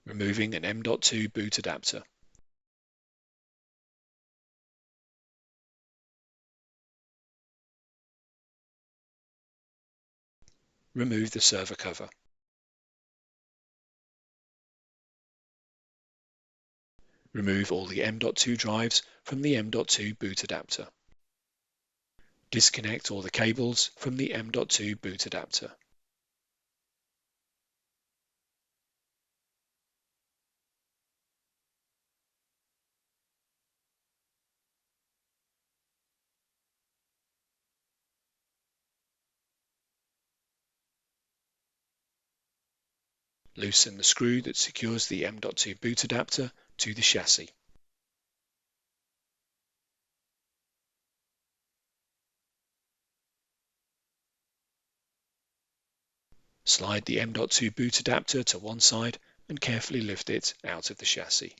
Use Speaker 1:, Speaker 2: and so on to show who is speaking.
Speaker 1: removing an M.2 boot adapter. Remove the server cover. Remove all the M.2 drives from the M.2 boot adapter. Disconnect all the cables from the M.2 boot adapter. Loosen the screw that secures the M.2 boot adapter to the chassis. Slide the M.2 boot adapter to one side and carefully lift it out of the chassis.